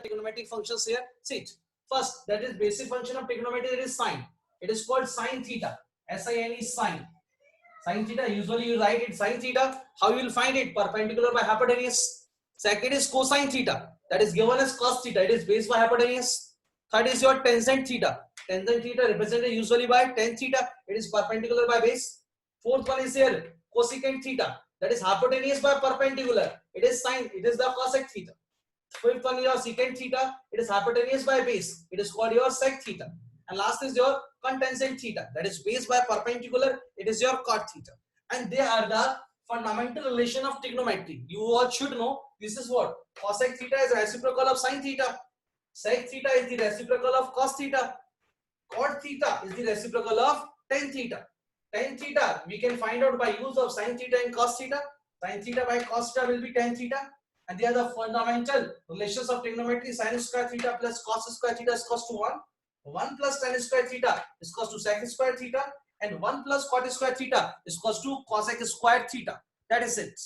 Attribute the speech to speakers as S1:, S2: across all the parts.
S1: trigonometric functions here. See it. First, that is basic function of trigonometry, that is sine. It is called sine theta. S-I-N-E, sine. Sine theta, usually you write it sine theta. How you will find it? Perpendicular by hypotenuse. Second is cosine theta. That is given as cos theta. It is based by hypotenuse. Third is your tangent theta. Tangent theta represented usually by tan theta. It is perpendicular by base. Fourth one is here cosecant theta. That is hypotenuse by perpendicular. It is sine. It is the cosec theta. Fifth one is your secant theta. It is hypotenuse by base. It is called your sec theta. And last is your cotangent theta. That is based by perpendicular. It is your cot theta. And they are the fundamental relation of trigonometry. You all should know this is what cosec theta is reciprocal of sine theta. Sec theta is the reciprocal of cos theta. Cot theta is the reciprocal of tan theta. Tan theta we can find out by use of sine theta and cos theta. Sine theta by cos theta will be tan theta. And they are the fundamental relations of trigonometry. Sin square theta plus cos square theta is equals to 1. 1 plus tan square theta is equals to sec square theta. And 1 plus cot square theta is equals to cosec square theta. That is it.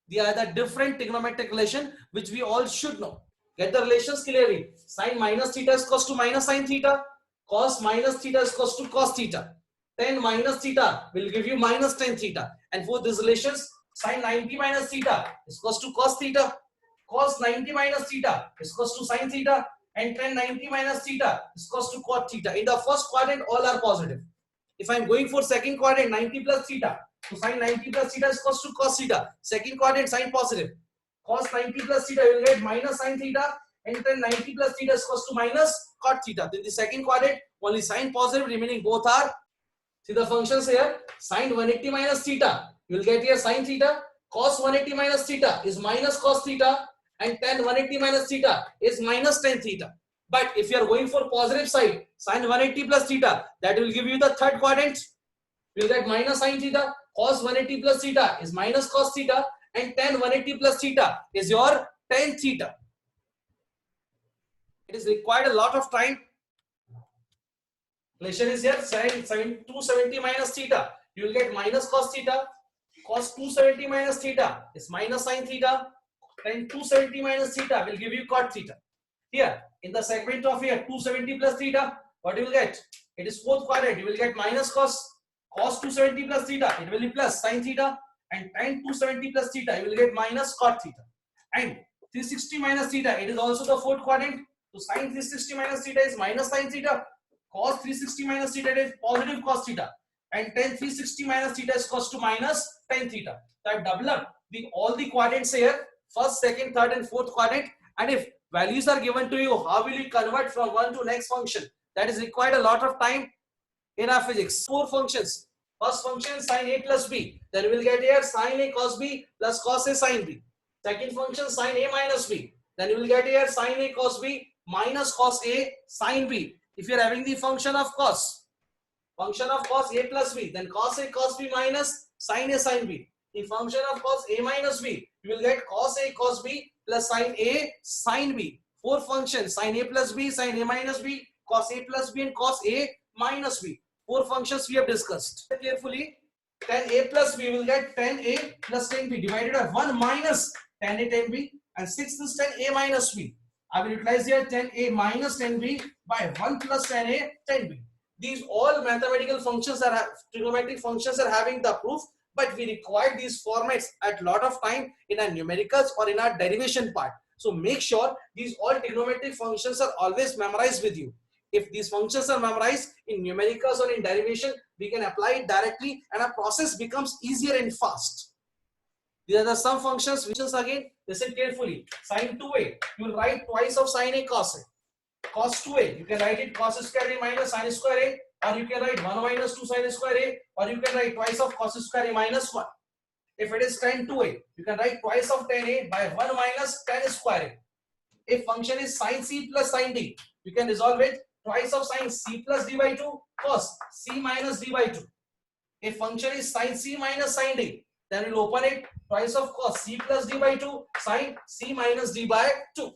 S1: They are the different trigonometric relation which we all should know. Get the relations clearly. Sin minus theta is equals to minus sin theta. Cos minus theta is equals to cos theta. Tan minus theta will give you minus tan theta. And for these relations, sin 90 minus theta is equals to cos theta. Cos 90 minus theta is equals to sin theta. And tan 90 minus theta is equals to cot theta. In the first quadrant, all are positive. If I am going for second quadrant, 90 plus theta. So sin 90 plus theta is equals to cos theta. Second quadrant, sin positive. Cos 90 plus theta, you will get minus sin theta. And tan 90 plus theta is equals to minus cot theta. Then the second quadrant, only sin positive, remaining both are. See the functions here. Sin 180 minus theta, you will get here sin theta. Cos 180 minus theta is minus cos theta. And tan 180 minus theta is minus tan theta. But if you are going for positive side, sin 180 plus theta, that will give you the third quadrant. You will get minus sin theta. Cos 180 plus theta is minus cos theta. And tan 180 plus theta is your tan theta. It is required a lot of time. Relation is here. Sin 270 minus theta, you will get minus cos theta. Cos 270 minus theta is minus sin theta. Tan 270 minus theta will give you cot theta. Here in the segment of here 270 plus theta, what you will get? It is fourth quadrant. You will get minus cos 270 plus theta. It will be plus sin theta. And tan 270 plus theta, you will get minus cot theta. And 360 minus theta, it is also the fourth quadrant. So sin 360 minus theta is minus sin theta. Cos 360 minus theta is positive cos theta. And tan 360 minus theta is equals to minus tan theta. So I have doubled up all the quadrants here. First, second, third and fourth quadrant. And if values are given to you, how will you convert from one to next function? That is required a lot of time in our physics. 4 functions. First function sin A plus B. Then we will get here sin A cos B plus cos A sin B. Second function sin A minus B. Then you will get here sin A cos B minus cos A sin B. If you are having the function of cos A plus B, then cos A cos B minus sin A sin B. The function of cos A minus B, you will get cos A cos B plus sin A sin B. 4 functions, sin A plus B, sin A minus B, cos A plus B and cos A minus B. 4 functions we have discussed. Carefully, tan A plus B will get tan A plus tan B divided by 1 minus tan A tan B, and 6 is tan A minus B. I will utilize here tan A minus tan B by 1 plus tan A tan B. These all mathematical functions are trigonometric functions are having the proof, but we require these formats at lot of time in our numericals or in our derivation part. So make sure these all trigonometric functions are always memorized with you. If these functions are memorized in numericals or in derivation, we can apply it directly and our process becomes easier and fast. These are the some functions. Again, listen carefully. Sin 2a, you will write twice of sin A cos A. Cos 2a, you can write it cos square A minus sin square A, or you can write 1 minus 2 sin square A, or you can write twice of cos square A minus 1. If it is tan 2a, you can write twice of tan A by 1 minus tan square A. If function is sin C plus sin D, you can resolve it twice of sin C plus D by 2 cos C minus D by 2. If function is sin C minus sin D, then we'll open it twice of cos C plus D by 2 sin C minus D by 2.